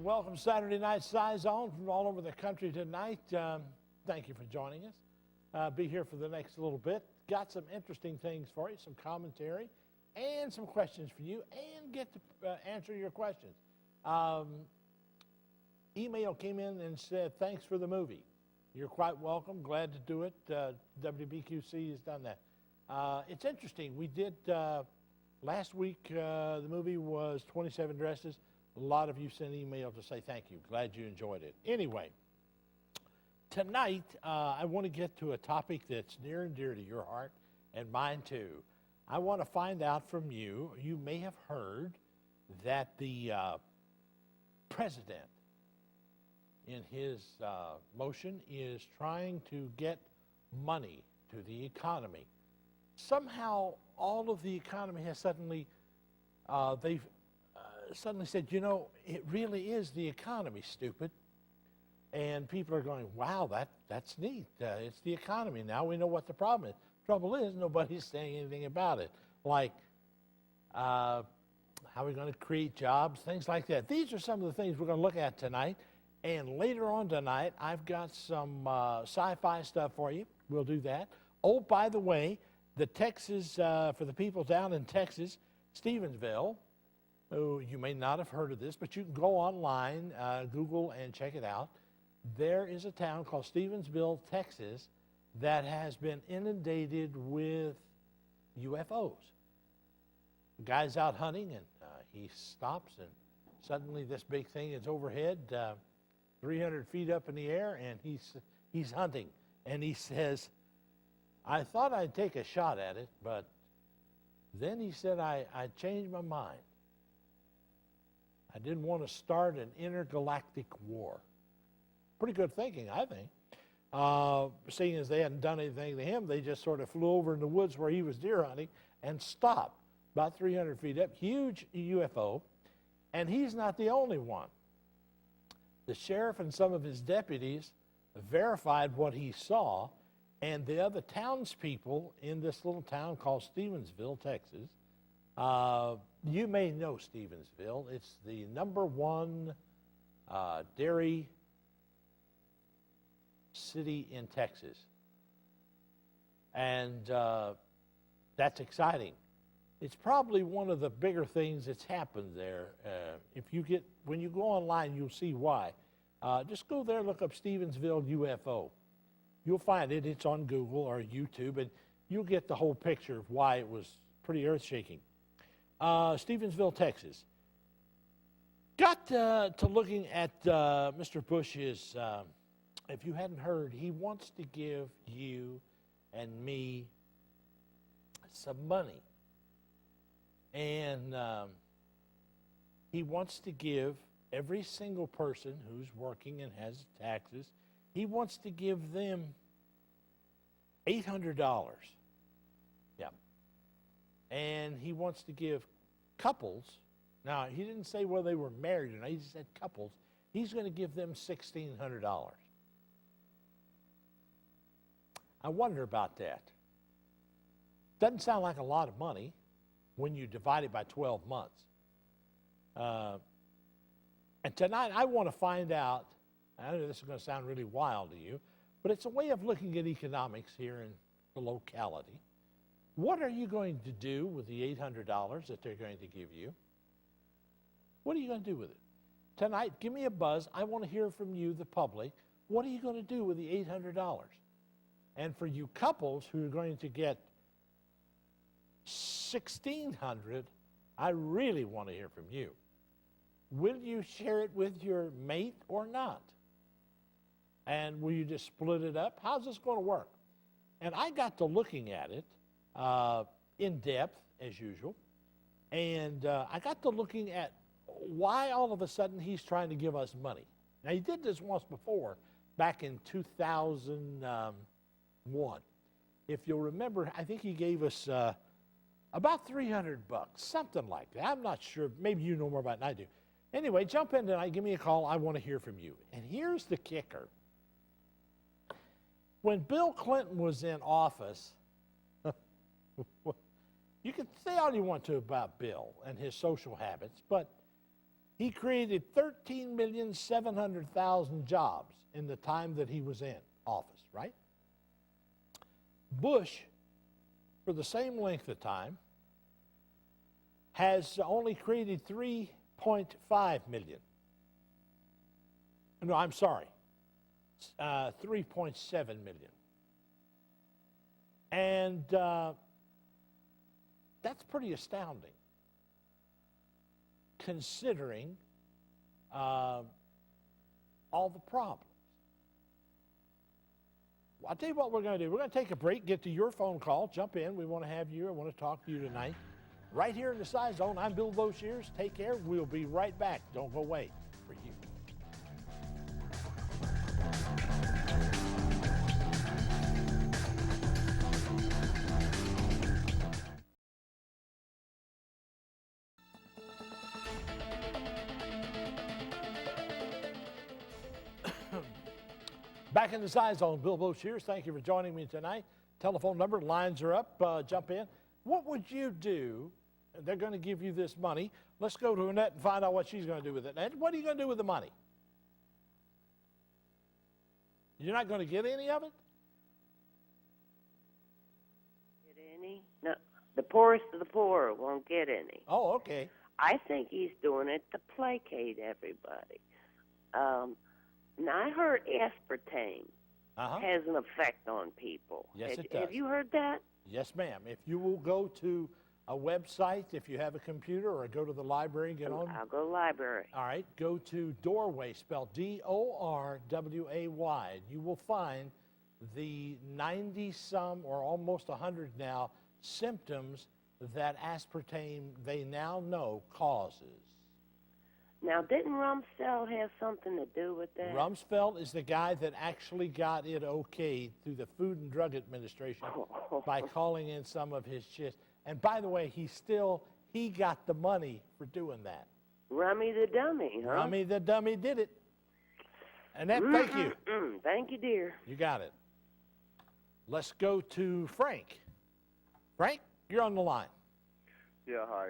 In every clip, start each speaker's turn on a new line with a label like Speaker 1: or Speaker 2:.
Speaker 1: welcome Saturday Night Scizone from all over the country tonight. Thank you for joining us. Be here for the next little bit. Got some interesting things for you, some commentary, and some questions for you, and get to answer your questions. Email came in and said, thanks for the movie. You're quite welcome. Glad to do it. WBQC has done that. It's interesting. We did, last week, the movie was 27 Dresses. A lot of you sent email to say thank you. Glad you enjoyed it. Anyway, tonight I want to get to a topic that's near and dear to your heart and mine too. I want to find out from you. You may have heard that the president in his motion is trying to get money to the economy. Somehow all of the economy has suddenly, they've suddenly said, you know, it really is the economy, stupid. And people are going, wow, that's neat. It's the economy. Now we know what the problem is. Trouble is, nobody's saying anything about it. Like, how are we going to create jobs, things like that. These are some of the things we're going to look at tonight. And later on tonight, I've got some sci-fi stuff for you. We'll do that. Oh, by the way, the Texas, for the people down in Texas, Stevensville, oh, you may not have heard of this, but you can go online, Google, and check it out. There is a town called Stevensville, Texas, that has been inundated with UFOs. The guy's out hunting, and he stops, and suddenly this big thing is overhead, 300 feet up in the air, and he's hunting. And he says, I thought I'd take a shot at it, but then he said, I changed my mind. I didn't want to start an intergalactic war. Pretty good thinking, I think. Seeing as they hadn't done anything to him, they just sort of flew over in the woods where he was deer hunting and stopped about 300 feet up. Huge UFO, and he's not the only one. The sheriff and some of his deputies verified what he saw, and the other townspeople in this little town called Stevensville, Texas, you may know Stevensville. It's the #1 dairy city in Texas. And that's exciting. It's probably one of the bigger things that's happened there. When you go online, you'll see why. Just go there, look up Stevensville UFO. You'll find it. It's on Google or YouTube, and you'll get the whole picture of why it was pretty earth-shaking. Stevensville, Texas. Got to looking at Mr. Bush's, if you hadn't heard, he wants to give you and me some money. And he wants to give every single person who's working and has taxes, he wants to give them $800. Yeah. And he wants to give couples, now he didn't say whether they were married or not, he said couples, he's going to give them $1,600. I wonder about that. Doesn't sound like a lot of money when you divide it by 12 months. And tonight I want to find out, I know this is going to sound really wild to you, but it's a way of looking at economics here in the locality. What are you going to do with the $800 that they're going to give you? What are you going to do with it? Tonight, give me a buzz. I want to hear from you, the public. What are you going to do with the $800? And for you couples who are going to get $1,600, I really want to hear from you. Will you share it with your mate or not? And will you just split it up? How's this going to work? And I got to looking at it in depth, as usual. And I got to looking at why all of a sudden he's trying to give us money. Now, he did this once before, back in 2001. If you'll remember, I think he gave us about $300, something like that. I'm not sure. Maybe you know more about it than I do. Anyway, jump in tonight. Give me a call. I want to hear from you. And here's the kicker. When Bill Clinton was in office, you can say all you want to about Bill and his social habits, but He created 13,700,000 jobs in the time that he was in office, right? Bush, for the same length of time, has only created 3.5 million. No, I'm sorry, 3.7 million. And that's pretty astounding, considering all the problems. Well, I'll tell you what we're going to do. We're going to take a break, get to your phone call, jump in. We want to have you. I want to talk to you tonight. Right here in the Scizone, I'm Bill Boshears. Take care. We'll be right back. Don't go away for you. Back in the Scizone, Bill Boshears. Thank you for joining me tonight. Telephone number, lines are up. Jump in. What would you do? They're going to give you this money. Let's go to Annette and find out what she's going to do with it. Annette, what are you going to do with the money? You're not going to get any of it?
Speaker 2: Get any? No. The poorest of the poor won't get any.
Speaker 1: Oh, okay.
Speaker 2: I think he's doing it to placate everybody. Now, I heard aspartame has an effect on people.
Speaker 1: Yes, it does.
Speaker 2: Have you heard that?
Speaker 1: Yes, ma'am. If you will go to a website, if you have a computer, or go to the library and get on.
Speaker 2: I'll go to the library.
Speaker 1: All right. Go to Doorway, spelled D-O-R-W-A-Y. You will find the 90-some or almost 100 now symptoms that aspartame, they now know, causes.
Speaker 2: Now, didn't Rumsfeld have something to do with that?
Speaker 1: Rumsfeld is the guy that actually got it okayed through the Food and Drug Administration by calling in some of his shit. And by the way, he got the money for doing that.
Speaker 2: Rummy the dummy, huh?
Speaker 1: Rummy the dummy did it. And that, thank you.
Speaker 2: Thank you, dear.
Speaker 1: You got it. Let's go to Frank. Frank, you're on the line.
Speaker 3: Yeah, hi.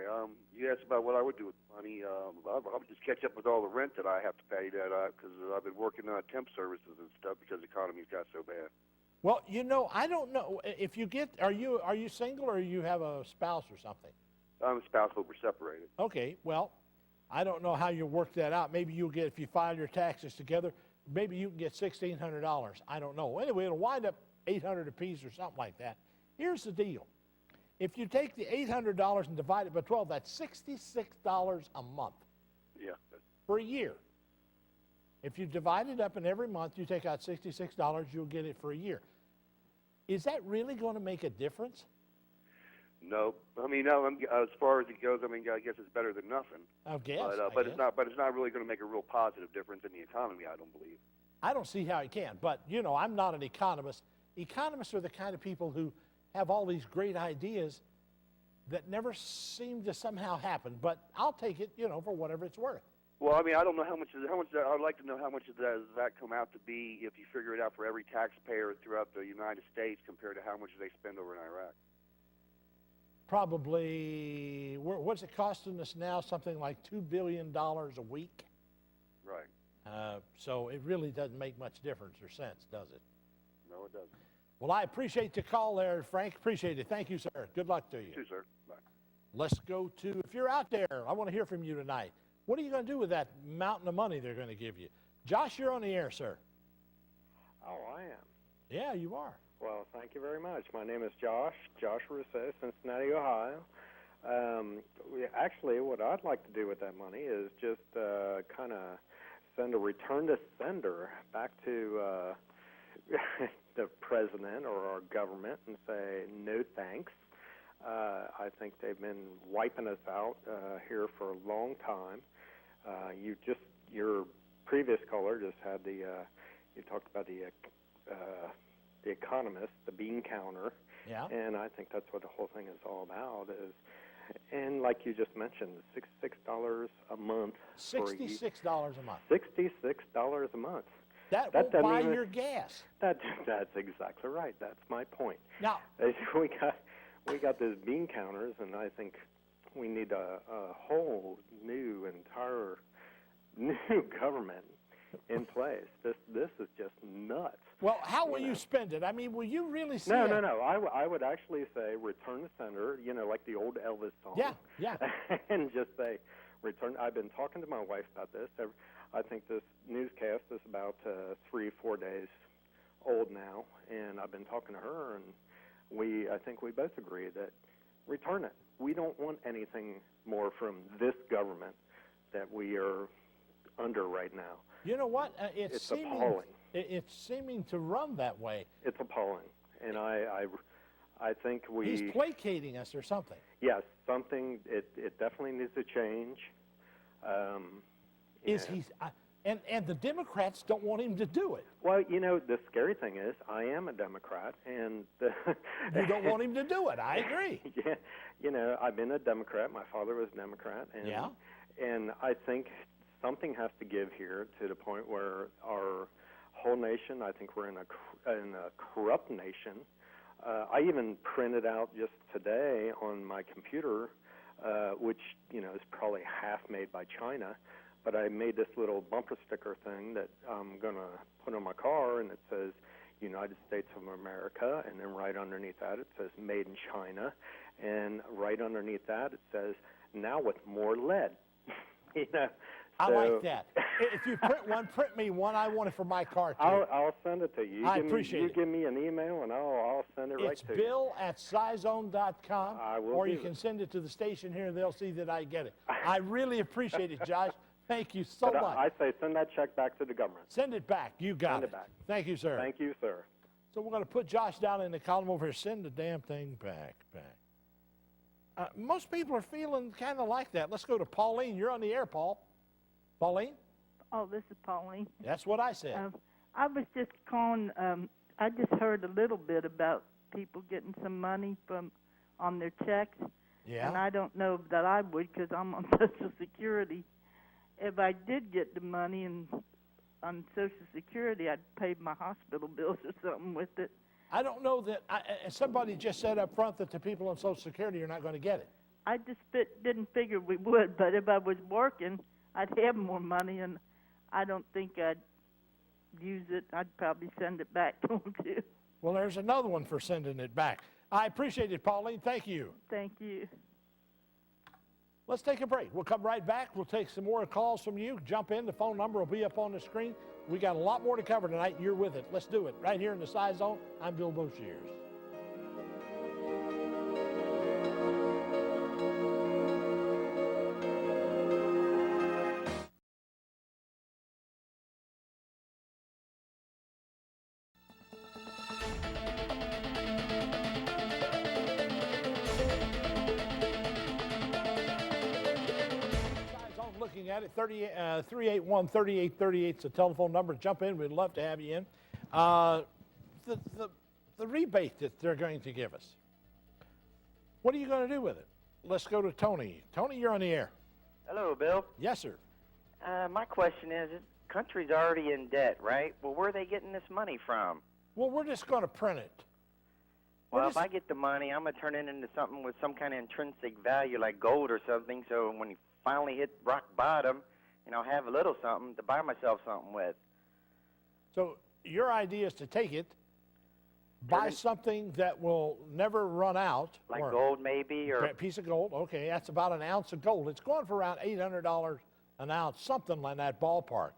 Speaker 3: You asked about what I would do with money. I would just catch up with all the rent that I have to pay because I've been working on temp services and stuff because the economy's got so bad.
Speaker 1: Well, you know, I don't know if you get. Are you single or you have a spouse or something?
Speaker 3: I'm a spouse, but we're separated.
Speaker 1: Okay. Well, I don't know how you work that out. Maybe you'll get, if you file your taxes together, maybe you can get $1,600. I don't know. Anyway, it'll wind up $800 apiece or something like that. Here's the deal. If you take the $800 and divide it by 12, that's $66 a month.
Speaker 3: Yeah.
Speaker 1: For a year. If you divide it up and every month you take out $66, you'll get it for a year. Is that really going to make a difference?
Speaker 3: No. I mean, no. As far as it goes, I mean, I guess it's better than nothing.
Speaker 1: I guess.
Speaker 3: But it's not. But it's not really going to make a real positive difference in the economy, I don't believe.
Speaker 1: I don't see how it can. But you know, I'm not an economist. Economists are the kind of people who have all these great ideas that never seem to somehow happen. But I'll take it, you know, for whatever it's worth.
Speaker 3: Well, I mean, I don't know how much. I'd like to know how much does that come out to be if you figure it out for every taxpayer throughout the United States compared to how much they spend over in Iraq.
Speaker 1: Probably, what's it costing us now? Something like $2 billion a week.
Speaker 3: Right.
Speaker 1: So it really doesn't make much difference or sense, does it?
Speaker 3: No, it doesn't.
Speaker 1: Well, I appreciate the call there, Frank. Appreciate it. Thank you, sir. Good luck to you.
Speaker 3: You too, sir. Bye.
Speaker 1: Let's go to, if you're out there, I want to hear from you tonight. What are you going to do with that mountain of money they're going to give you? Josh, you're on the air, sir.
Speaker 4: Oh, I am.
Speaker 1: Yeah, you are.
Speaker 4: Well, thank you very much. My name is Josh Rousseau, Cincinnati, Ohio. Actually, what I'd like to do with that money is just kind of send a return to sender back to the president or our government and say, no thanks. I think they've been wiping us out here for a long time. Your previous caller just had you talked about the economist, the bean counter.
Speaker 1: Yeah.
Speaker 4: And I think that's what the whole thing is all about and like you just mentioned, $66 a month.
Speaker 1: $66 a month.
Speaker 4: $66 a month.
Speaker 1: That won't buy your gas.
Speaker 4: That's exactly right. That's my point.
Speaker 1: Now,
Speaker 4: we got these bean counters, and I think we need a whole new entire new government in place. This is just nuts.
Speaker 1: Well, how will you spend it? I mean, will you really see
Speaker 4: No. I would actually say return to sender, like the old Elvis song.
Speaker 1: Yeah.
Speaker 4: And just say return. I've been talking to my wife about this. I think this newscast is about 3-4 days old now, and I've been talking to her, and I think we both agree that return it. We don't want anything more from this government that we are under right now.
Speaker 1: You know what?
Speaker 4: It's appalling.
Speaker 1: It's seeming to run that way.
Speaker 4: It's appalling, and I think
Speaker 1: He's placating us or something.
Speaker 4: Yes, something. It definitely needs to change.
Speaker 1: And the Democrats don't want him to do it.
Speaker 4: Well, the scary thing is, I am a Democrat, and
Speaker 1: you don't want him to do it. I agree.
Speaker 4: Yeah, I've been a Democrat. My father was a Democrat, and I think something has to give here to the point where our whole nation. I think we're in a corrupt nation. I even printed out just today on my computer, which is probably half made by China. But I made this little bumper sticker thing that I'm going to put on my car, and it says United States of America, and then right underneath that it says Made in China, and right underneath that it says, now with more lead.
Speaker 1: I like that. If you print one, print me one. I want it for my car, too.
Speaker 4: I'll send it to you.
Speaker 1: I appreciate it.
Speaker 4: You give me an email, and I'll send it right to you.
Speaker 1: It's bill@Scizone.com,
Speaker 4: I will
Speaker 1: or you can send it to the station here, and they'll see that I get it. I really appreciate it, Josh. Thank you so much.
Speaker 4: I say send that check back to the government.
Speaker 1: Send it back. You got it.
Speaker 4: Send it back.
Speaker 1: Thank you, sir.
Speaker 4: Thank you, sir.
Speaker 1: So we're going to put Josh down in the column over here. Send the damn thing back. Most people are feeling kind of like that. Let's go to Pauline. You're on the air, Paul. Pauline?
Speaker 5: Oh, this is Pauline.
Speaker 1: That's what I said.
Speaker 5: I was just calling. I just heard a little bit about people getting some money on their checks.
Speaker 1: Yeah.
Speaker 5: And I don't know that I would because I'm on Social Security. If I did get the money on Social Security, I'd pay my hospital bills or something with it.
Speaker 1: I don't know that. Somebody just said up front that the people on Social Security are not going to get it.
Speaker 5: I just didn't figure we would, but if I was working, I'd have more money, and I don't think I'd use it. I'd probably send it back to them, too.
Speaker 1: Well, there's another one for sending it back. I appreciate it, Pauline. Thank you.
Speaker 5: Thank you.
Speaker 1: Let's take a break. We'll come right back. We'll take some more calls from you. Jump in. The phone number will be up on the screen. We got a lot more to cover tonight. You're with it. Let's do it. Right here in the Scizone. I'm Bill Boshiers. Looking at it, 381-3838 is the telephone number. Jump in. We'd love to have you in. The rebate that they're going to give us, what are you going to do with it? Let's go to Tony. Tony, you're on the air.
Speaker 6: Hello, Bill.
Speaker 1: Yes, sir.
Speaker 6: My question is, the country's already in debt, right? Well, where are they getting this money from?
Speaker 1: Well, we're just going to print it.
Speaker 6: Well, if I get the money, I'm going to turn it into something with some kind of intrinsic value, like gold or something, so when you finally hit rock bottom, I'll have a little something to buy myself something with.
Speaker 1: So your idea is to take it, buy something that will never run out.
Speaker 6: Like gold, maybe? Or
Speaker 1: a piece of gold. Okay, that's about an ounce of gold. It's going for around $800 an ounce, something like that ballpark.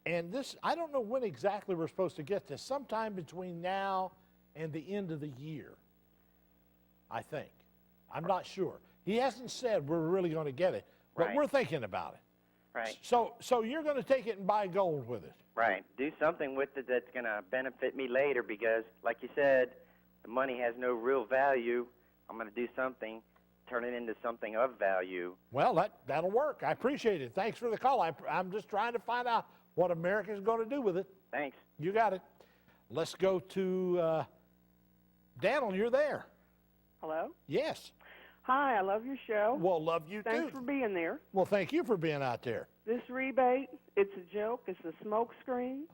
Speaker 1: And this, I don't know when exactly we're supposed to get this. Sometime between now and the end of the year, I think. I'm not sure. He hasn't said we're really going to get it, but we're thinking about it.
Speaker 6: Right.
Speaker 1: So you're going to take it and buy gold with it.
Speaker 6: Right. Do something with it that's going to benefit me later because, like you said, the money has no real value. I'm going to do something, turn it into something of value.
Speaker 1: Well, that'll work. I appreciate it. Thanks for the call. I'm just trying to find out what America's going to do with it.
Speaker 6: Thanks.
Speaker 1: You got it. Let's go to Daniel. You're there.
Speaker 7: Hello?
Speaker 1: Yes.
Speaker 7: Hi, I love your show.
Speaker 1: Well, love you too.
Speaker 7: Thanks for being there.
Speaker 1: Well, thank you for being out there.
Speaker 7: This rebate, it's a joke. It's a smoke screen,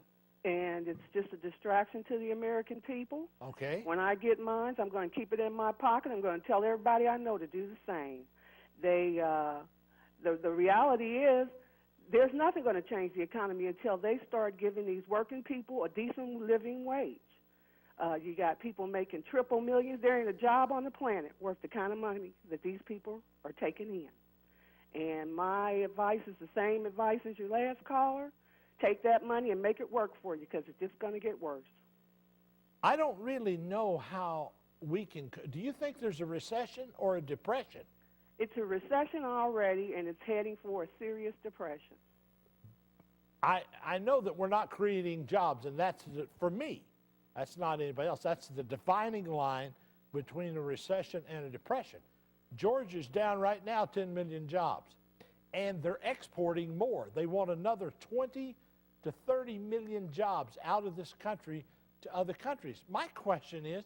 Speaker 7: and it's just a distraction to the American people.
Speaker 1: Okay.
Speaker 7: When I get mine, I'm going to keep it in my pocket. I'm going to tell everybody I know to do the same. The reality is there's nothing going to change the economy until they start giving these working people a decent living wage. You got people making triple millions. There ain't a job on the planet worth the kind of money that these people are taking in. And my advice is the same advice as your last caller. Take that money and make it work for you, because it's just going to get worse.
Speaker 1: I don't really know how we can. Do you think there's a recession or a depression?
Speaker 7: It's a recession already, and it's heading for a serious depression.
Speaker 1: I know that we're not creating jobs, and that's, for me, that's not anybody else. That's the defining line between a recession and a depression. Georgia's down right now 10 million jobs, and they're exporting more. They want another 20 to 30 million jobs out of this country to other countries. My question is,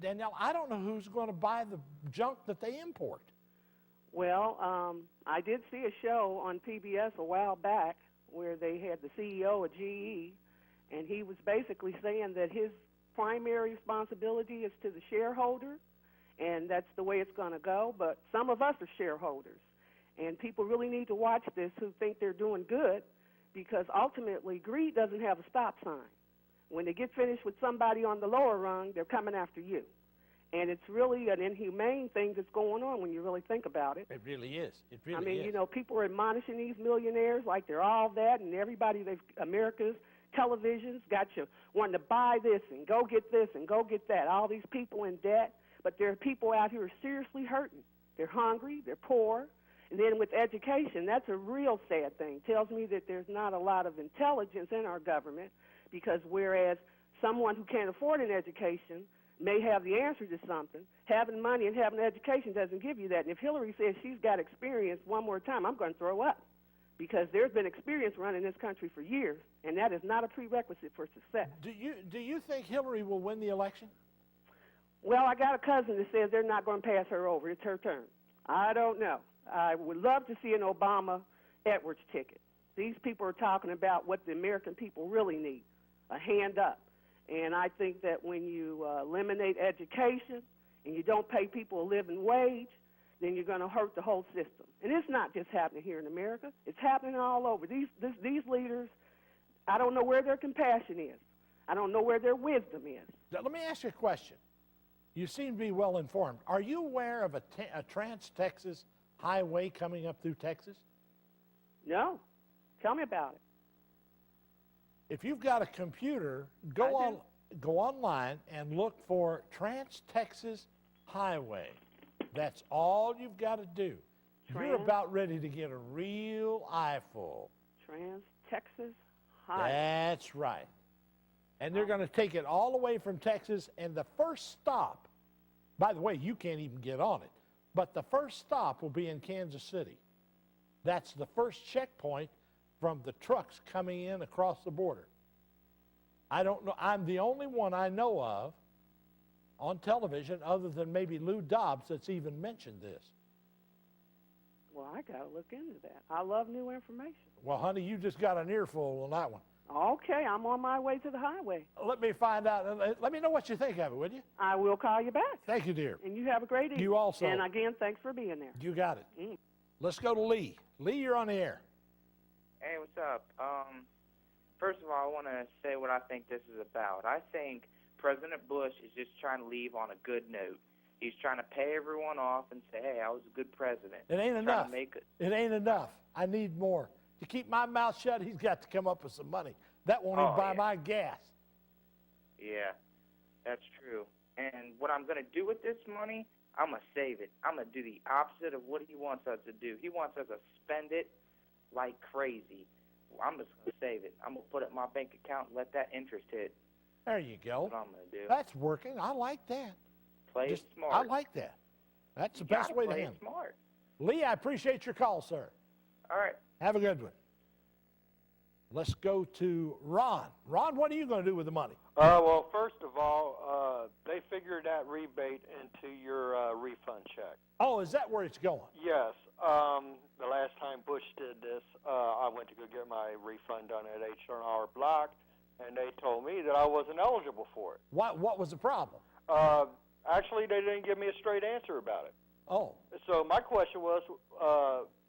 Speaker 1: Danielle, I don't know who's going to buy the junk that they import.
Speaker 7: Well, I did see a show on PBS a while back where they had the CEO of GE, and he was basically saying that his primary responsibility is to the shareholder, and that's the way it's going to go. But some of us are shareholders, and people really need to watch this who think they're doing good, because ultimately greed doesn't have a stop sign. When they get finished with somebody on the lower rung, they're coming after you. And it's really an inhumane thing that's going on when you really think about it.
Speaker 1: It really is. It really is.
Speaker 7: I mean, you know, people are admonishing these millionaires like they're all that, and everybody, America's television's got you wanting to buy this and go get this and go get that. All these people in debt, but there are people out here who are seriously hurting. They're hungry, they're poor. And then with education, that's a real sad thing. It tells me that there's not a lot of intelligence in our government, because whereas someone who can't afford an education may have the answer to something, having money and having an education doesn't give you that. And if Hillary says she's got experience one more time, I'm going to throw up, because there's been experience running this country for years, and that is not a prerequisite for success.
Speaker 1: Do you think Hillary will win the election?
Speaker 7: Well, I got a cousin that says they're not going to pass her over. It's her turn. I don't know. I would love to see an Obama-Edwards ticket. These people are talking about what the American people really need, a hand up. And I think that when you eliminate education and you don't pay people a living wage, then you're going to hurt the whole system. And it's not just happening here in America. It's happening all over. These leaders, I don't know where their compassion is. I don't know where their wisdom is.
Speaker 1: Now, let me ask you a question. You seem to be well informed. Are you aware of a Trans-Texas highway coming up through Texas?
Speaker 7: No. Tell me about it.
Speaker 1: If you've got a computer, go online and look for Trans-Texas Highway. That's all you've got to do. You're about ready to get a real eyeful.
Speaker 7: Trans-Texas Highway.
Speaker 1: That's right. And they're going to take it all the way from Texas, and the first stop, by the way, you can't even get on it, but the first stop will be in Kansas City. That's the first checkpoint from the trucks coming in across the border. I don't know. I'm the only one I know of on television, other than maybe Lou Dobbs, that's even mentioned this.
Speaker 7: Well, I got to look into that. I love new information.
Speaker 1: Well, honey, you just got an earful on that one.
Speaker 7: Okay, I'm on my way to the highway.
Speaker 1: Let me find out. Let me know what you think of it, will you?
Speaker 7: I will call you back.
Speaker 1: Thank you, dear.
Speaker 7: And you have a great evening.
Speaker 1: You also.
Speaker 7: And again, thanks for being there.
Speaker 1: You got it. Let's go to Lee. Lee, you're on the air.
Speaker 8: Hey, what's up? First of all, I want to say what I think this is about. I think President Bush is just trying to leave on a good note. He's trying to pay everyone off and say, hey, I was a good president.
Speaker 1: It ain't enough. It ain't enough. I need more. To keep my mouth shut, he's got to come up with some money. That won't even buy my gas.
Speaker 8: Yeah, that's true. And what I'm going to do with this money, I'm going to save it. I'm going to do the opposite of what he wants us to do. He wants us to spend it like crazy. Well, I'm just going to save it. I'm going to put it in my bank account and let that interest hit.
Speaker 1: There you go.
Speaker 8: That's what I'm going to do.
Speaker 1: That's working. I like that.
Speaker 8: Play it smart.
Speaker 1: I like that. That's the best way to handle it.
Speaker 8: Smart.
Speaker 1: Lee, I appreciate your call, sir.
Speaker 8: All right.
Speaker 1: Have a good one. Let's go to Ron. Ron, what are you going to do with the money?
Speaker 9: Well, first of all, they figured that rebate into your refund check.
Speaker 1: Oh, is that where it's going?
Speaker 9: Yes. The last time Bush did this, I went to go get my refund done at H&R Block, and they told me that I wasn't eligible for it.
Speaker 1: What was the problem?
Speaker 9: Actually, they didn't give me a straight answer about it.
Speaker 1: Oh.
Speaker 9: So my question was,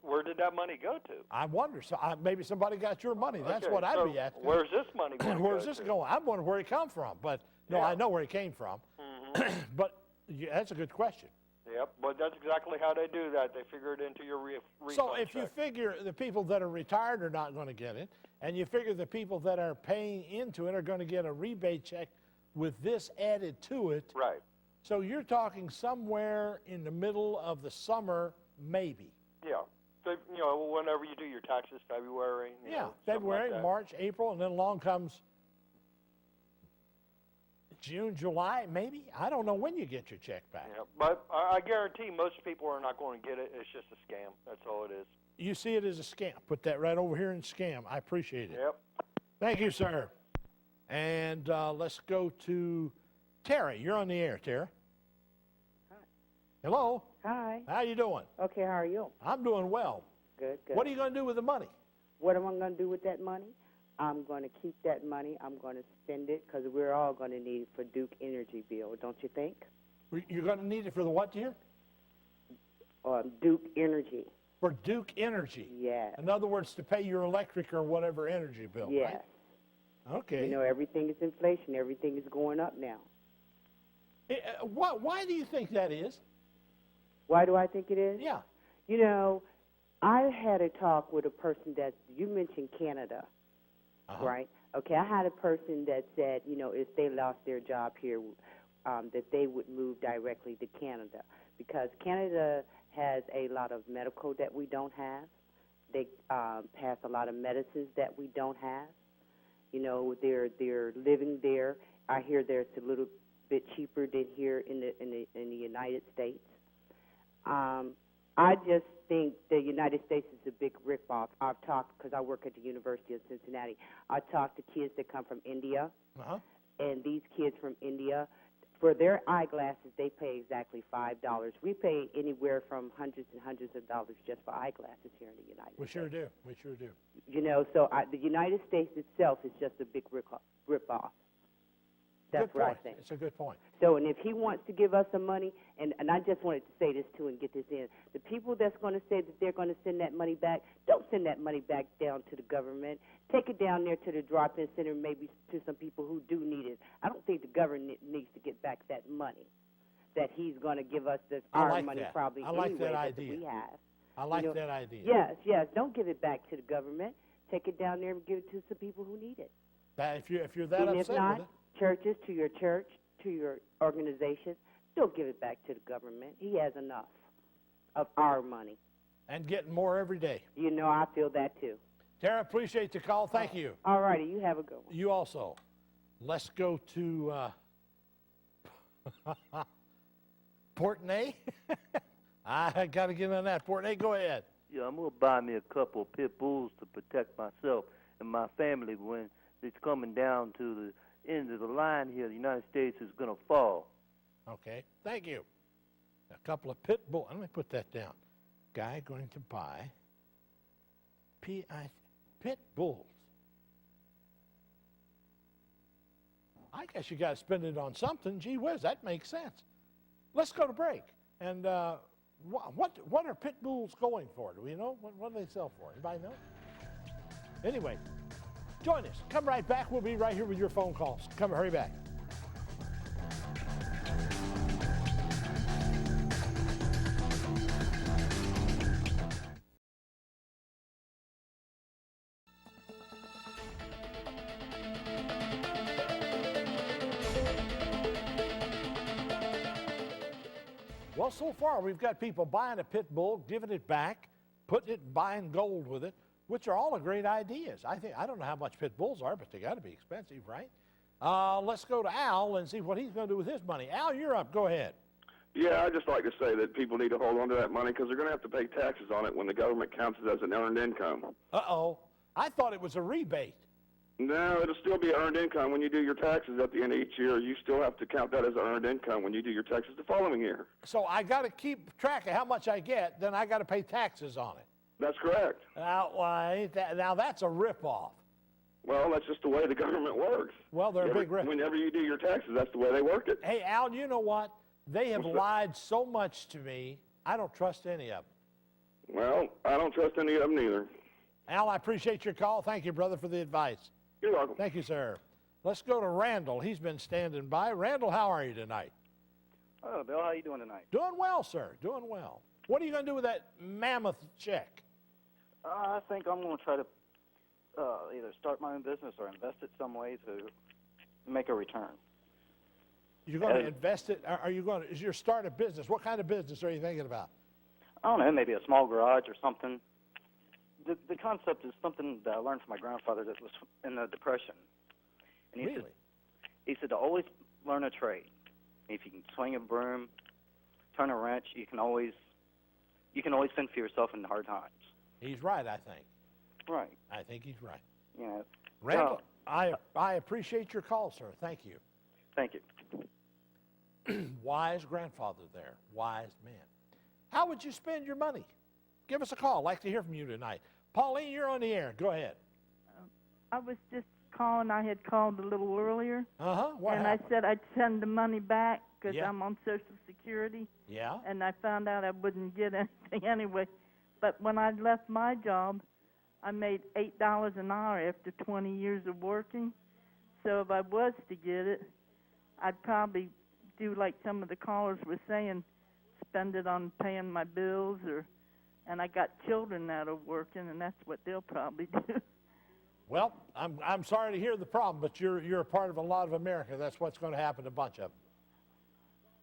Speaker 9: where did that money go to?
Speaker 1: I wonder. So maybe somebody got your money. That's
Speaker 9: Okay,
Speaker 1: what I'd
Speaker 9: so
Speaker 1: be asking.
Speaker 9: where's this money going?
Speaker 1: Where's this going? I'm wondering where it come from. But no,
Speaker 9: Yeah.
Speaker 1: I know where it came from. But that's a good question.
Speaker 9: Yep, but that's exactly how they do that. They figure it into your refund
Speaker 1: So if you
Speaker 9: check.
Speaker 1: figure the people that are retired are not going to get it, and you figure the people that are paying into it are going to get a rebate check with this added to it.
Speaker 9: Right.
Speaker 1: So you're talking somewhere in the middle of the summer, maybe.
Speaker 9: Yeah. So, whenever you do your taxes, February. you
Speaker 1: Yeah,
Speaker 9: know, something
Speaker 1: February,
Speaker 9: like that.
Speaker 1: March, April, and then along comes June, July, maybe. I don't know when you get your check back.
Speaker 9: Yeah, but I guarantee most people are not going to get it. It's just a scam. That's all it is.
Speaker 1: You see it as a scam. Put that right over here in scam. I appreciate it.
Speaker 9: Yep.
Speaker 1: Thank you, sir. And let's go to Terry. You're on the air, Terry.
Speaker 10: Hi.
Speaker 1: Hello.
Speaker 10: Hi.
Speaker 1: How you doing?
Speaker 10: Okay, how are you?
Speaker 1: I'm doing well.
Speaker 10: Good, good.
Speaker 1: What are you going to do with the money?
Speaker 10: What am I going to do with that money? I'm going to keep that money. I'm going to spend it because we're all going to need it for Duke Energy bill, don't you think?
Speaker 1: You're going to need it for the what, dear?
Speaker 10: Duke Energy.
Speaker 1: For Duke Energy.
Speaker 10: Yes.
Speaker 1: In other words, to pay your electric or whatever energy bill,
Speaker 10: Yes.
Speaker 1: right? Okay.
Speaker 10: You know, everything is inflation. Everything is going up now.
Speaker 1: Why do you think that is?
Speaker 10: Why do I think it is?
Speaker 1: Yeah.
Speaker 10: You know, I had a talk with a person that, you mentioned Canada, right? Okay, I had a person that said, if they lost their job here, that they would move directly to Canada because Canada has a lot of medical that we don't have. They pass a lot of medicines that we don't have. They're living there. I hear there's a little bit cheaper than here in the United States. I just think the United States is a big ripoff. I've talked, because I work at the University of Cincinnati, I talked to kids that come from India, and these kids from India, for their eyeglasses, they pay exactly $5. We pay anywhere from hundreds and hundreds of dollars just for eyeglasses here in the United States.
Speaker 1: We sure do. We sure do.
Speaker 10: So the United States itself is just a big ripoff. That's
Speaker 1: good
Speaker 10: what
Speaker 1: point.
Speaker 10: I think.
Speaker 1: It's a good point.
Speaker 10: So, and if he wants to give us some money, and I just wanted to say this too and get this in, the people that's going to say that they're going to send that money back, don't send that money back down to the government. Take it down there to the drop-in center, maybe to some people who do need it. I don't think the government needs to get back that money that he's going to give us, our money
Speaker 1: that.
Speaker 10: probably
Speaker 1: I like
Speaker 10: anyway
Speaker 1: that idea.
Speaker 10: we have.
Speaker 1: I like that idea.
Speaker 10: Yes. Don't give it back to the government. Take it down there and give it to some people who need it.
Speaker 1: If you're that
Speaker 10: And
Speaker 1: upset
Speaker 10: if not,
Speaker 1: with it.
Speaker 10: churches, to your church, to your organization, don't give it back to the government. He has enough of our money.
Speaker 1: And getting more every day.
Speaker 10: I feel that too.
Speaker 1: Tara, appreciate the call. Thank you.
Speaker 10: All righty, you have a good one.
Speaker 1: You also. Let's go to Portney. I got to get on that. Portney, go ahead.
Speaker 11: Yeah, I'm going to buy me a couple of pit bulls to protect myself and my family when it's coming down to the end of the line here. The United States is going to fall.
Speaker 1: Okay, thank you. A couple of pit bulls. Let me put that down. Guy going to buy pit bulls. I guess you got to spend it on something. Gee whiz, that makes sense. Let's go to break. And what are pit bulls going for? Do we know? What do they sell for? Anybody know? Anyway, join us. Come right back. We'll be right here with your phone calls. Hurry back. Well, so far we've got people buying a pit bull, giving it back, putting it, buying gold with it, which are all great ideas. I don't know how much pit bulls are, but they got to be expensive, right? Let's go to Al and see what he's going to do with his money. Al, you're up. Go ahead.
Speaker 3: Yeah, I'd just like to say that people need to hold on to that money because they're going to have to pay taxes on it when the government counts it as an earned income.
Speaker 1: Uh-oh. I thought it was a rebate.
Speaker 3: No, it'll still be earned income when you do your taxes at the end of each year. You still have to count that as earned income when you do your taxes the following year.
Speaker 1: So I got to keep track of how much I get, then I got to pay taxes on it.
Speaker 3: That's correct.
Speaker 1: Now that's a ripoff.
Speaker 3: Well, that's just the way the government works.
Speaker 1: Well, they're a big ripoff.
Speaker 3: Whenever you do your taxes, that's the way they work it.
Speaker 1: Hey, Al, you know what? They have lied so much to me, I don't trust any of them.
Speaker 3: Well, I don't trust any of them either.
Speaker 1: Al, I appreciate your call. Thank you, brother, for the advice.
Speaker 3: You're welcome.
Speaker 1: Thank you, sir. Let's go to Randall. He's been standing by. Randall, how are you tonight?
Speaker 12: Oh, Bill, how you doing tonight?
Speaker 1: Doing well, sir. Doing well. What are you going to do with that mammoth check?
Speaker 12: I think I'm going to try to either start my own business or invest it some way to make a return.
Speaker 1: You're going to invest it? Are you going to? Is your start a business? What kind of business are you thinking about?
Speaker 12: I don't know, maybe a small garage or something. The concept is something that I learned from my grandfather that was in the Depression. And he said to always learn a trade. If you can swing a broom, turn a wrench, you can always fend for yourself in hard times.
Speaker 1: He's right, I think.
Speaker 12: Right.
Speaker 1: I think he's right.
Speaker 12: Yeah.
Speaker 1: Randall, I appreciate your call, sir. Thank you.
Speaker 12: Thank you.
Speaker 1: Wise grandfather there. Wise man. How would you spend your money? Give us a call. I'd like to hear from you tonight. Pauline, you're on the air. Go ahead.
Speaker 5: I was just calling. I had called a little earlier.
Speaker 1: What
Speaker 5: and
Speaker 1: happened?
Speaker 5: I said I'd send the money back because I'm on Social Security.
Speaker 1: Yeah.
Speaker 5: And I found out I wouldn't get anything anyway. But when I left my job, I made $8 an hour after 20 years of working. So if I was to get it, I'd probably do like some of the callers were saying, spend it on paying my bills, and I got children that are working, and that's what they'll probably do.
Speaker 1: Well, I'm sorry to hear the problem, but you're a part of a lot of America. That's what's going to happen to a bunch of them.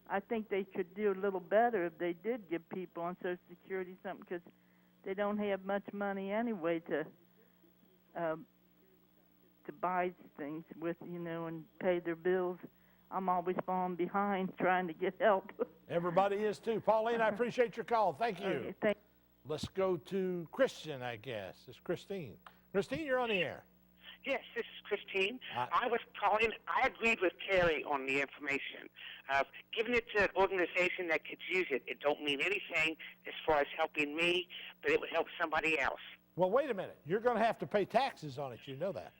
Speaker 5: I think they could do a little better if they did give people on Social Security something, because they don't have much money anyway to buy things with, and pay their bills. I'm always falling behind trying to get help.
Speaker 1: Everybody is too. Pauline, I appreciate your call. Thank you.
Speaker 5: Okay,
Speaker 1: Let's go to Christian, I guess. It's Christine. Christine, you're on the air.
Speaker 13: Yes, this is Christine. I was calling. I agreed with Terry on the information. Giving it to an organization that could use it, it don't mean anything as far as helping me, but it would help somebody else.
Speaker 1: Well, wait a minute. You're going to have to pay taxes on it. You know that.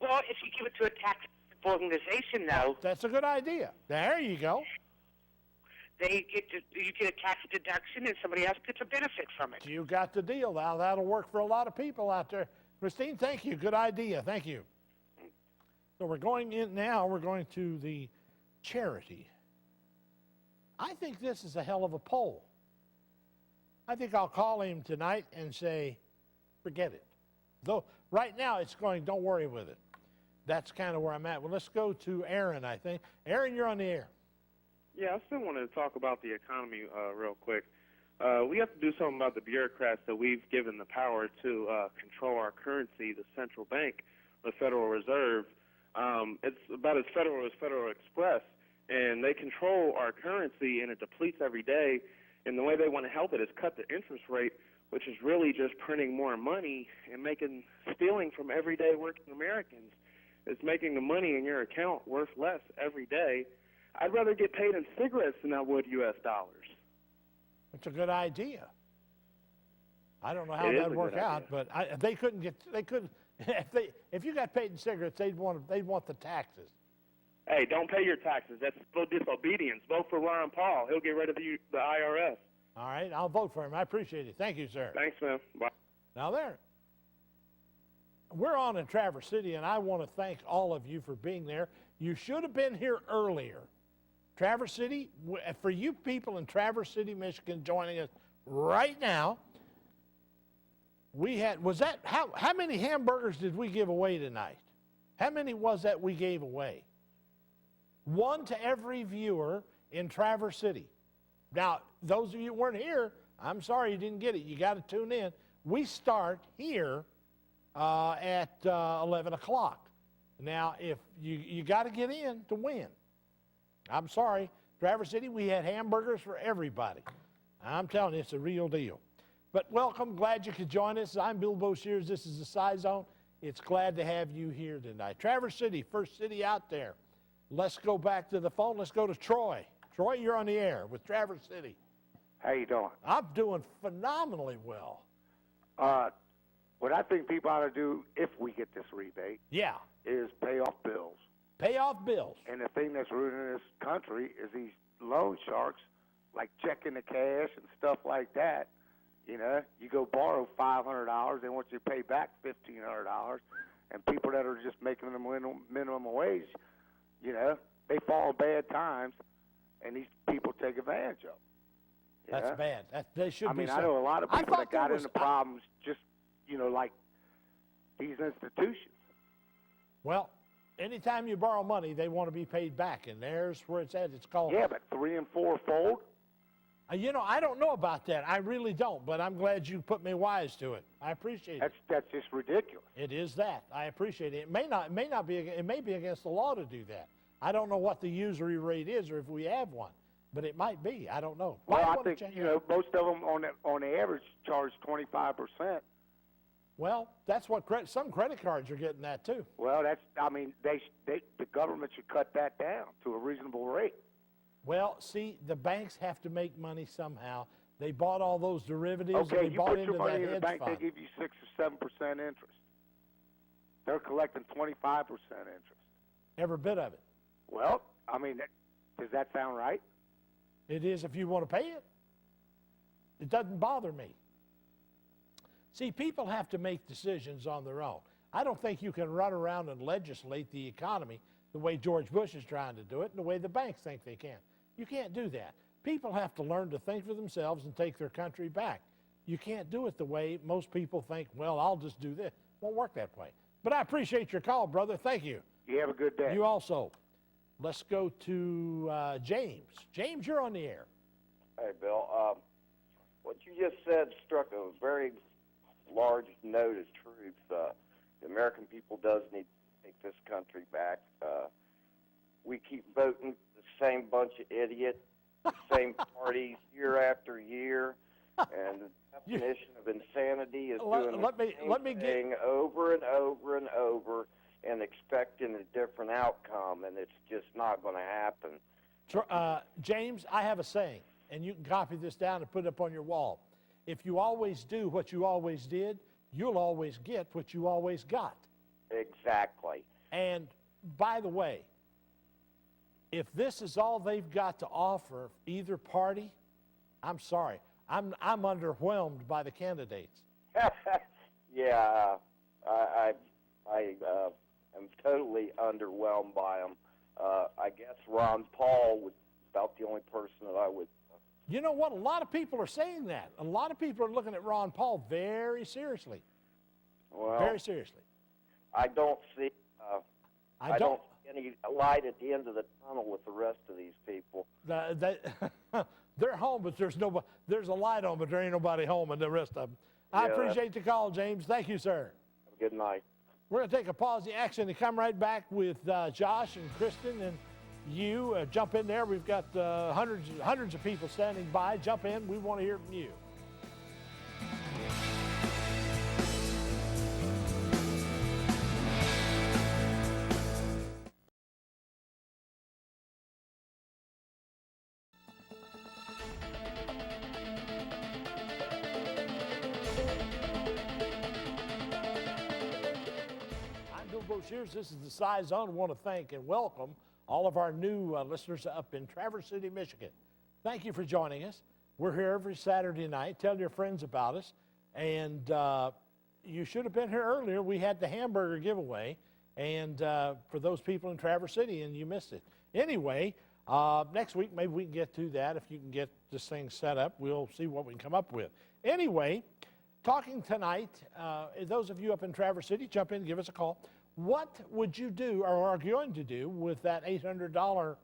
Speaker 13: Well, if you give it to a tax organization, though.
Speaker 1: That's a good idea. There you go.
Speaker 13: You get a tax deduction, and somebody else gets a benefit from it.
Speaker 1: You got the deal. Now, that'll work for a lot of people out there. Christine, thank you. Good idea. Thank you. So we're going in now. We're going to the charity. I think this is a hell of a poll. I think I'll call him tonight and say, forget it. Though right now it's going, don't worry with it. That's kind of where I'm at. Well, let's go to Aaron, I think. Aaron, you're on the air.
Speaker 14: Yeah, I still wanted to talk about the economy real quick. We have to do something about the bureaucrats that we've given the power to control our currency, the central bank, the Federal Reserve. It's about as federal as Federal Express, and they control our currency, and it depletes every day. And the way they want to help it is cut the interest rate, which is really just printing more money and stealing from everyday working Americans. It's making the money in your account worth less every day. I'd rather get paid in cigarettes than I would U.S. dollars.
Speaker 1: It's a good idea. I don't know how that'd work out, but they couldn't. If you got paid in cigarettes, they'd want the taxes.
Speaker 14: Hey, don't pay your taxes. That's civil disobedience. Vote for Ron Paul. He'll get rid of the IRS.
Speaker 1: All right, I'll vote for him. I appreciate it. Thank you, sir.
Speaker 14: Thanks, man. Bye.
Speaker 1: Now we're on in Traverse City, and I want to thank all of you for being there. You should have been here earlier. Traverse City, for you people in Traverse City, Michigan, joining us right now, how many hamburgers did we give away tonight? How many was that we gave away? One to every viewer in Traverse City. Now, those of you who weren't here, I'm sorry you didn't get it. You got to tune in. We start here at 11 o'clock. Now, if you got to get in to win. I'm sorry, Traverse City, we had hamburgers for everybody. I'm telling you, it's a real deal. But welcome, glad you could join us. I'm Bill Boshears. This is the Scizone. It's glad to have you here tonight. Traverse City, first city out there. Let's go back to the phone. Let's go to Troy. Troy, you're on the air with Traverse City.
Speaker 15: How you doing?
Speaker 1: I'm doing phenomenally well.
Speaker 15: What I think people ought to do, if we get this rebate, is pay off bills.
Speaker 1: Pay off bills.
Speaker 15: And the thing that's ruining this country is these loan sharks, like checking the cash and stuff like that. You know, you go borrow $500, they want you to pay back $1,500, and people that are just making the minimum wage, you know, they fall in bad times, and these people take advantage of them.
Speaker 1: That's bad. They should be.
Speaker 15: I mean, I know a lot of people that got into problems just, you know, like these institutions.
Speaker 1: Well, anytime you borrow money, they want to be paid back, and there's where it's at. It's called.
Speaker 15: Yeah, but 3- and 4-fold.
Speaker 1: You know, I don't know about that. I really don't, but I'm glad you put me wise to it. I appreciate it.
Speaker 15: That's just ridiculous.
Speaker 1: It is that. I appreciate it. It may not be. It may be against the law to do that. I don't know what the usury rate is, or if we have one, but it might be. I don't know.
Speaker 15: Well, I think most of them on the average charge 25%.
Speaker 1: Well, that's what some credit cards are getting that too.
Speaker 15: Well, I mean, the government should cut that down to a reasonable rate.
Speaker 1: Well, see, the banks have to make money somehow. They bought all those derivatives.
Speaker 15: Okay,
Speaker 1: and they
Speaker 15: you
Speaker 1: bought
Speaker 15: put
Speaker 1: into
Speaker 15: your money
Speaker 1: that
Speaker 15: in the bank,
Speaker 1: fund.
Speaker 15: they give you 6 or 7% interest. They're collecting 25% interest.
Speaker 1: Every bit of it.
Speaker 15: Well, I mean, does that sound right?
Speaker 1: It is if you want to pay it. It doesn't bother me. See, people have to make decisions on their own. I don't think you can run around and legislate the economy the way George Bush is trying to do it and the way the banks think they can. You can't do that. People have to learn to think for themselves and take their country back. You can't do it the way most people think, well, I'll just do this. It won't work that way. But I appreciate your call, brother. Thank you.
Speaker 15: You have a good day.
Speaker 1: You also. Let's go to James. James, you're on the air.
Speaker 16: Hey, Bill. What you just said struck a very large note of truth. The American people does need to take this country back. We keep voting the same bunch of idiots, the same parties year after year, and the definition of insanity is doing the same thing over and over and over and expecting a different outcome, and it's just not going to happen.
Speaker 1: James, I have a saying, and you can copy this down and put it up on your wall. If you always do what you always did, you'll always get what you always got.
Speaker 16: Exactly.
Speaker 1: And by the way, if this is all they've got to offer, either party, I'm sorry. I'm underwhelmed by the candidates.
Speaker 16: Yeah, I am totally underwhelmed by them. I guess Ron Paul was about the only person that I would.
Speaker 1: You know what? A lot of people are saying that. A lot of people are looking at Ron Paul very seriously.
Speaker 16: Well,
Speaker 1: very seriously.
Speaker 16: I don't see. I don't see any light at the end of the tunnel with the rest of these people.
Speaker 1: They're home, but there's a light on, but there ain't nobody home, and the rest of them. I appreciate the call, James. Thank you, sir.
Speaker 16: Have a good night.
Speaker 1: We're going to take a pause in the action and come right back with Josh and Kristen and you. Jump in there. We've got hundreds of people standing by. Jump in. We want to hear from you. This is the Scizone. I want to thank and welcome all of our new listeners up in Traverse City, Michigan. Thank you for joining us. We're here every Saturday night. Tell your friends about us. And you should have been here earlier. We had the hamburger giveaway, and for those people in Traverse City, and you missed it. Anyway, next week maybe we can get to that. If you can get this thing set up, we'll see what we can come up with. Anyway, talking tonight, those of you up in Traverse City, jump in, give us a call. What would you do or are going to do with that $800,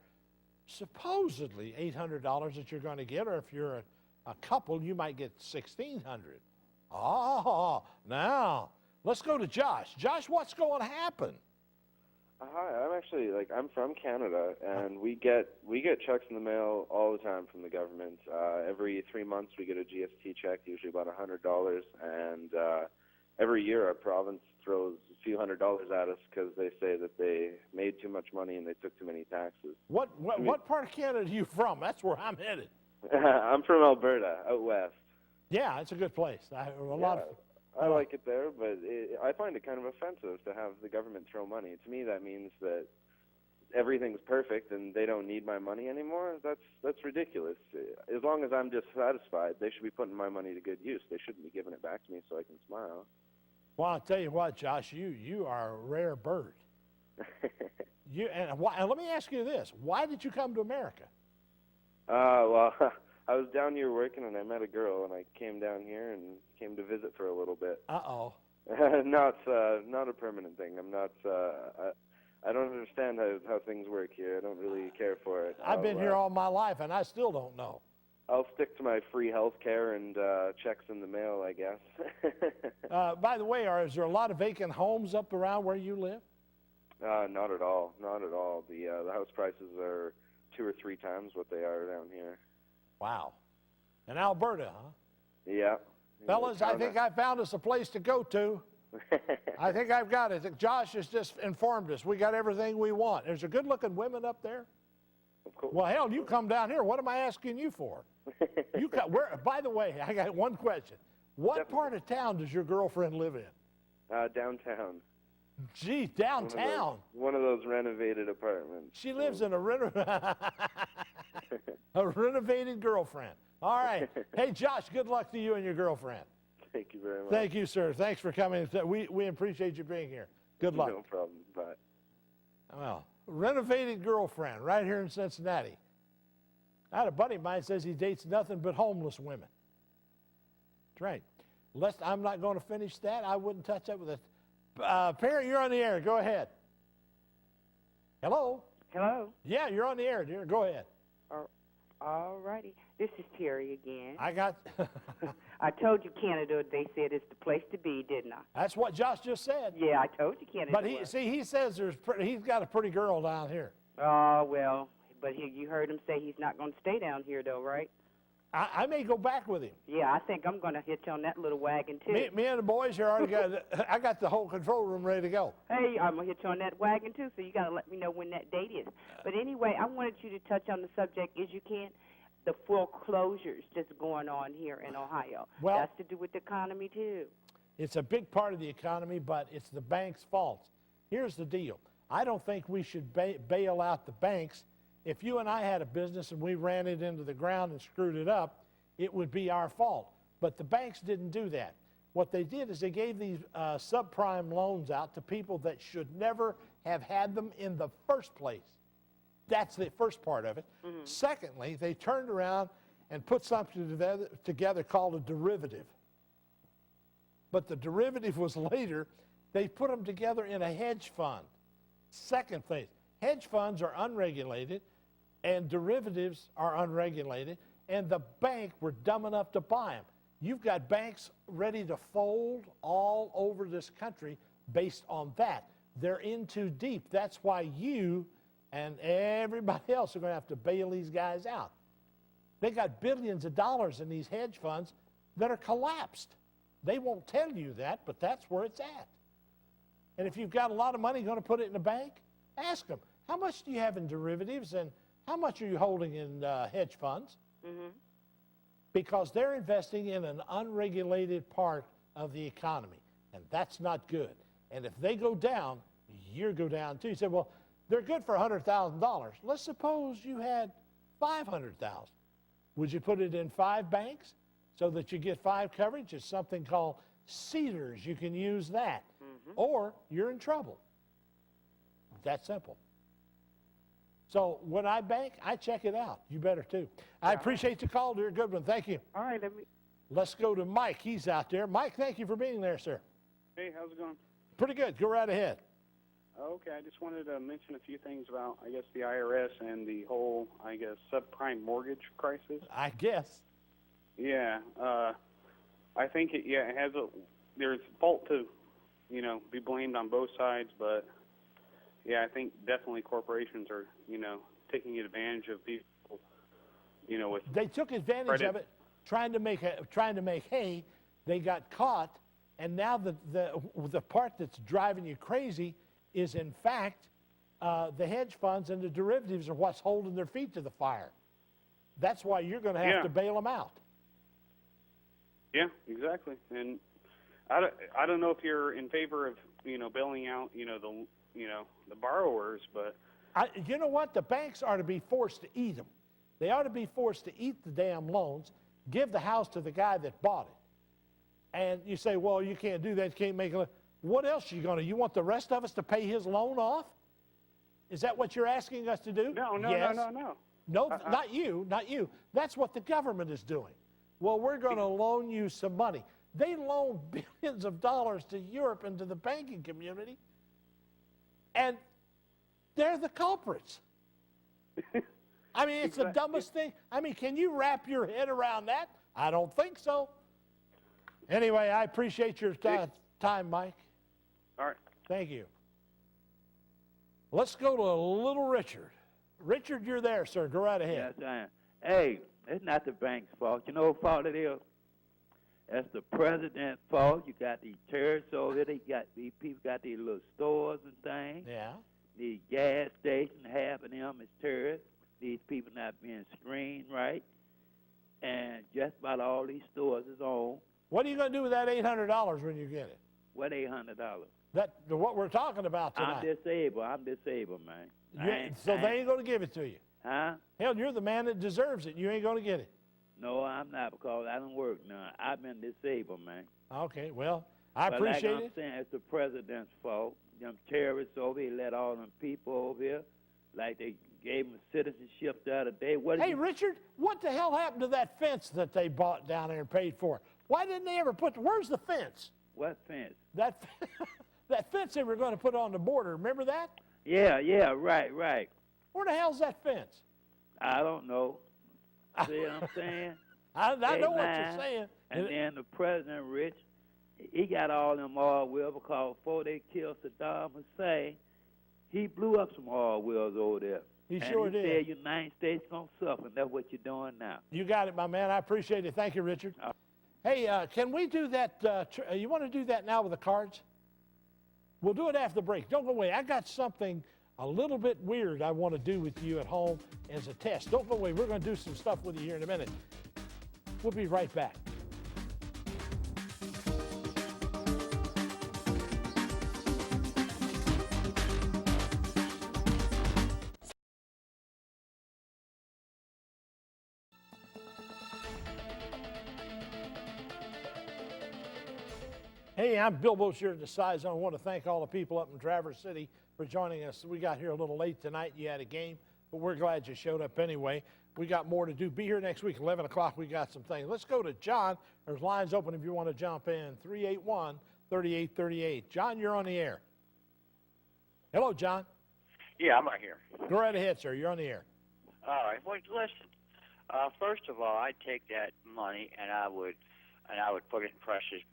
Speaker 1: supposedly $800 that you're going to get, or if you're a couple, you might get $1,600. Oh, now let's go to Josh. Josh, what's going to happen?
Speaker 17: Hi, I'm from Canada, and we get checks in the mail all the time from the government. Every 3 months we get a GST check, usually about $100, and every year our province throws a few $100s at us because they say that they made too much money and they took too many taxes.
Speaker 1: What part of Canada are you from? That's where I'm headed.
Speaker 17: I'm from Alberta, out west.
Speaker 1: Yeah, it's a good place.
Speaker 17: I like it there, but I find it kind of offensive to have the government throw money. To me, that means that everything's perfect and they don't need my money anymore, that's ridiculous. As long as I'm just satisfied, they should be putting my money to good use. They shouldn't be giving it back to me so I can smile.
Speaker 1: Well, I'll tell you what, Josh, you are a rare bird. And let me ask you this: why did you come to America?
Speaker 17: Well, I was down here working and I met a girl and I came down here and came to visit for a little bit.
Speaker 1: Uh-oh.
Speaker 17: No, it's not a permanent thing. I'm not. I don't understand how things work here. I don't really care for it.
Speaker 1: I've been here all my life and I still don't know.
Speaker 17: I'll stick to my free health care and checks in the mail, I guess.
Speaker 1: By the way, is there a lot of vacant homes up around where you live?
Speaker 17: Not at all. Not at all. The house prices are 2 or 3 times what they are down here.
Speaker 1: Wow. In Alberta, huh?
Speaker 17: Yeah.
Speaker 1: Fellas, I think I found us a place to go to. I think I've got it. Josh has just informed us. We got everything we want. There's a good-looking women up there.
Speaker 17: Of course.
Speaker 1: Well, hell, you come down here. What am I asking you for? By the way, I got one question. What part of town does your girlfriend live in?
Speaker 17: Downtown.
Speaker 1: Gee, downtown.
Speaker 17: One of those renovated apartments.
Speaker 1: She lives in a renovated girlfriend. All right. Hey, Josh, good luck to you and your girlfriend.
Speaker 17: Thank you very much.
Speaker 1: Thank you, sir. Thanks for coming. We appreciate you being here. Good luck.
Speaker 17: No problem. Bye.
Speaker 1: Well, renovated girlfriend right here in Cincinnati. I had a buddy of mine says he dates nothing but homeless women. That's right. I'm not going to finish that. I wouldn't touch that with a... Perry, you're on the air. Go ahead. Hello?
Speaker 10: Hello?
Speaker 1: Yeah, you're on the air, dear. Go ahead.
Speaker 10: All righty. This is Terry again.
Speaker 1: I
Speaker 10: told you Canada, they said it's the place to be, didn't I?
Speaker 1: That's what Josh just said.
Speaker 10: Yeah, I told you Canada
Speaker 1: But he says he's got a pretty girl down here.
Speaker 10: Oh, well, but you heard him say he's not going to stay down here, though, right?
Speaker 1: I may go back with him.
Speaker 10: Yeah, I think I'm going to hitch on that little wagon, too.
Speaker 1: Me and the boys here already I got the whole control room ready to go.
Speaker 10: Hey, I'm going to hitch on that wagon, too, so you got to let me know when that date is. But anyway, I wanted you to touch on the subject, as you can, the foreclosures that's going on here in Ohio.
Speaker 1: Well,
Speaker 10: that's to do with the economy, too.
Speaker 1: It's a big part of the economy, but it's the bank's fault. Here's the deal. I don't think we should bail out the banks. If you and I had a business and we ran it into the ground and screwed it up, it would be our fault. But the banks didn't do that. What they did is they gave these subprime loans out to people that should never have had them in the first place. That's the first part of it. Mm-hmm. Secondly, they turned around and put something together called a derivative. But the derivative was later. They put them together in a hedge fund. Second thing, hedge funds are unregulated and derivatives are unregulated, and the bank were dumb enough to buy them. You've got banks ready to fold all over this country based on that. They're in too deep. That's why you and everybody else are going to have to bail these guys out. They got billions of dollars in these hedge funds that are collapsed. They won't tell you that, but that's where it's at. And if you've got a lot of money going to put it in a bank, ask them, how much do you have in derivatives and how much are you holding in hedge funds?
Speaker 10: Mm-hmm.
Speaker 1: Because they're investing in an unregulated part of the economy, and that's not good. And if they go down, you go down too. You say, well, they're good for $100,000. Let's suppose you had $500,000. Would you put it in 5 banks so that you get 5 coverage? It's something called Cedars. You can use that. Mm-hmm. Or you're in trouble. That simple. So when I bank, I check it out. You better too. I appreciate the call, dear. Good one. Thank you.
Speaker 10: All right.
Speaker 1: Let's go to Mike. He's out there. Mike, thank you for being there, sir.
Speaker 18: Hey, how's it going?
Speaker 1: Pretty good. Go right ahead.
Speaker 18: Okay, I just wanted to mention a few things about, I guess, the IRS and the whole, I guess, subprime mortgage crisis.
Speaker 1: I guess.
Speaker 18: Yeah, I think it has there's fault to, be blamed on both sides, but yeah, I think definitely corporations are, taking advantage of people, with
Speaker 1: they took advantage
Speaker 18: credit.
Speaker 1: of it, trying to make hay. They got caught, and now the part that's driving you crazy is, in fact, the hedge funds and the derivatives are what's holding their feet to the fire. That's why you're going to have to bail them out.
Speaker 18: Yeah, exactly. And I don't know if you're in favor of bailing out the borrowers, but
Speaker 1: You know what? The banks are to be forced to eat them. They ought to be forced to eat the damn loans, give the house to the guy that bought it. And you say, well, you can't do that. You can't make a. What else are you going to? You want the rest of us to pay his loan off? Is that what you're asking us to do?
Speaker 18: No,
Speaker 1: yes.
Speaker 18: no.
Speaker 1: No, not you, not you. That's what the government is doing. Well, we're going to loan you some money. They loan billions of dollars to Europe and to the banking community, and they're the culprits. I mean, it's the dumbest thing. I mean, can you wrap your head around that? I don't think so. Anyway, I appreciate your time, Mike.
Speaker 18: All right.
Speaker 1: Thank you. Let's go to little Richard. Richard, you're there, sir. Go right ahead.
Speaker 19: Yes, I am. Hey, it's not the bank's fault. You know what fault it is? That's the president's fault. You got these terrorists over here. These people got these little stores and things.
Speaker 1: Yeah.
Speaker 19: These gas stations, half of them is terrorists. These people not being screened right. And just about all these stores is on.
Speaker 1: What are you going to do with that $800 when you get it?
Speaker 19: What $800?
Speaker 1: What we're talking about tonight.
Speaker 19: I'm disabled, man.
Speaker 1: So they ain't going to give it to you?
Speaker 19: Huh?
Speaker 1: Hell, you're the man that deserves it. You ain't going to get it.
Speaker 19: No, I'm not, because I don't work none. I've been disabled, man.
Speaker 1: Okay, well, I appreciate
Speaker 19: like I'm saying, it's the president's fault. Them terrorists over here let all them people over here, like they gave them citizenship the other day.
Speaker 1: Hey, Richard, what the hell happened to that fence that they bought down there and paid for? Why didn't they ever where's the fence?
Speaker 19: What fence?
Speaker 1: That fence they were going to put on the border. Remember that?
Speaker 19: Yeah, right.
Speaker 1: Where the hell's that fence?
Speaker 19: I don't know. See what I'm saying?
Speaker 1: I know what you're saying.
Speaker 19: And then the president, Rich, he got all them oil wells because before they killed Saddam Hussein, he blew up some oil wells over there.
Speaker 1: He sure did.
Speaker 19: He said United States going to suffer, and that's what you're doing now.
Speaker 1: You got it, my man. I appreciate it. Thank you, Richard. Hey, can we do that? You want to do that now with the cards? We'll do it after the break. Don't go away. I got something a little bit weird I want to do with you at home as a test. Don't go away. We're going to do some stuff with you here in a minute. We'll be right back. Hey, I'm Bill Bush here at the Scizone. I want to thank all the people up in Traverse City for joining us. We got here a little late tonight. You had a game, but we're glad you showed up anyway. We got more to do. Be here next week, 11 o'clock. We got some things. Let's go to John. There's lines open if you want to jump in. 381-3838. John, you're on the air. Hello, John.
Speaker 20: Yeah, I'm right here.
Speaker 1: Go right ahead, sir. You're on the air.
Speaker 20: All right. Well, listen. First of all, I'd take that money and I would put it in precious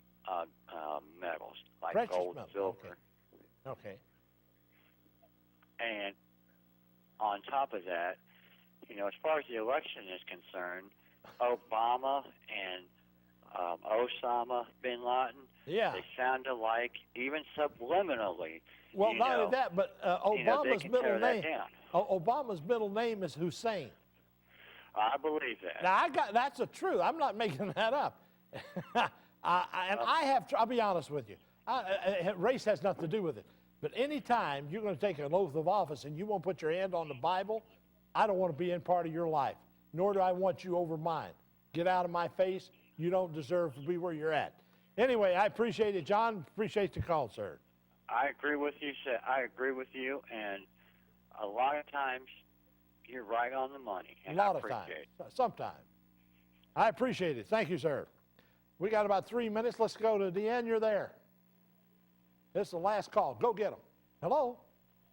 Speaker 20: metals like
Speaker 1: Precious
Speaker 20: gold
Speaker 1: metals.
Speaker 20: and silver.
Speaker 1: Okay.
Speaker 20: And on top of that, you know, as far as the election is concerned, Obama and Osama bin Laden, they sound alike, even subliminally.
Speaker 1: Well, not only that, but Obama's middle name.
Speaker 20: Obama's
Speaker 1: middle name is Hussein.
Speaker 20: I believe that.
Speaker 1: Now that's the truth. I'm not making that up. I'll be honest with you. Race has nothing to do with it. But anytime you're going to take an oath of office and you won't put your hand on the Bible, I don't want to be in part of your life, nor do I want you over mine. Get out of my face. You don't deserve to be where you're at. Anyway, I appreciate it, John. Appreciate the call, sir.
Speaker 20: I agree with you, sir. I agree with you, and a lot of times you're right on the money. And
Speaker 1: a lot of times. Sometimes. I appreciate it. Thank you, sir. We got about 3 minutes. Let's go to Deanne. You're there. This is the last call. Go get them. Hello?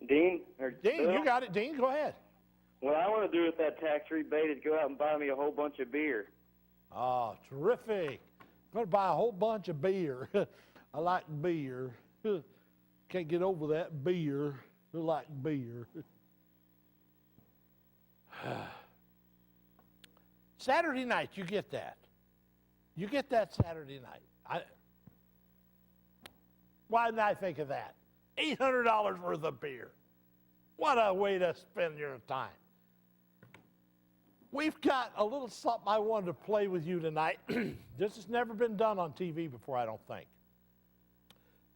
Speaker 21: Dean?
Speaker 1: Dean, you got it. Dean, go ahead.
Speaker 21: What I want to do with that tax rebate is go out and buy me a whole bunch of beer.
Speaker 1: Oh, terrific. I'm going to buy a whole bunch of beer. I like beer. Can't get over that beer. I like beer. Saturday night, you get that. You get that Saturday night. Why didn't I think of that? $800 worth of beer. What a way to spend your time. We've got a little something I wanted to play with you tonight. This has never been done on TV before, I don't think.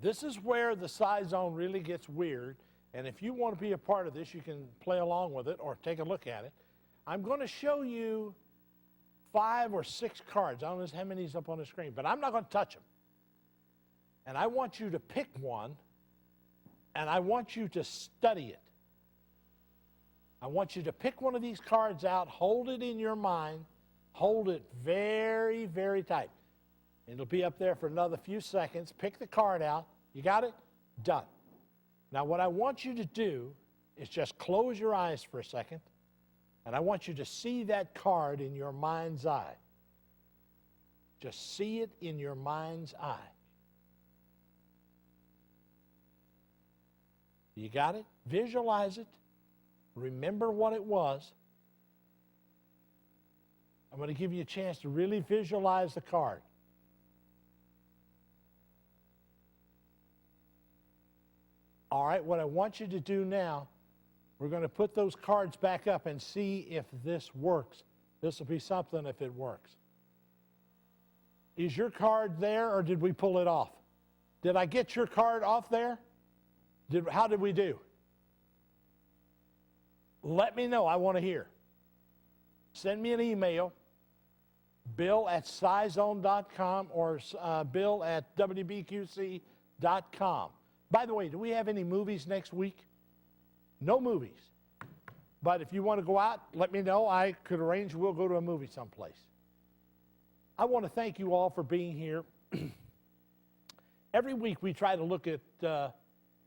Speaker 1: This is where the Scizone really gets weird, And if you want to be a part of this, you can play along with it or take a look at it. I'm going to show you 5 or 6 cards. I don't know how many's up on the screen, but I'm not going to touch them. And I want you to pick one, and I want you to study it. I want you to pick one of these cards out, hold it in your mind, hold it very, very tight. It'll be up there for another few seconds. Pick the card out. You got it? Done. Now, what I want you to do is just close your eyes for a second, and I want you to see that card in your mind's eye. Just see it in your mind's eye. You got it? Visualize it. Remember what it was. I'm going to give you a chance to really visualize the card. All right, what I want you to do now, we're going to put those cards back up and see if this works. This will be something if it works. Is your card there, or did we pull it off? Did I get your card off there? How did we do? Let me know. I want to hear. Send me an email, bill@scizone.com or bill@wbqc.com. By the way, do we have any movies next week? No movies. But if you want to go out, let me know. I could arrange. We'll go to a movie someplace. I want to thank you all for being here. Every week we try to look at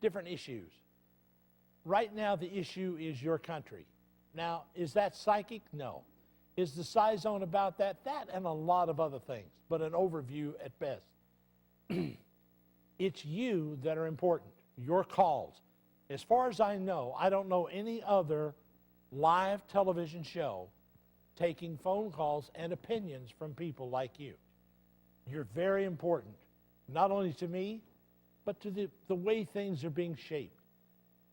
Speaker 1: different issues. Right now the issue is your country. Now, is that psychic? No. Is the Scizone about that? That and a lot of other things, but an overview at best. It's you that are important, your calls. As far as I know, I don't know any other live television show taking phone calls and opinions from people like you. You're very important, not only to me, but to the way things are being shaped.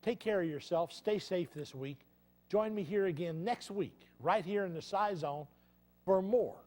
Speaker 1: Take care of yourself. Stay safe this week. Join me here again next week, right here in the Scizone, for more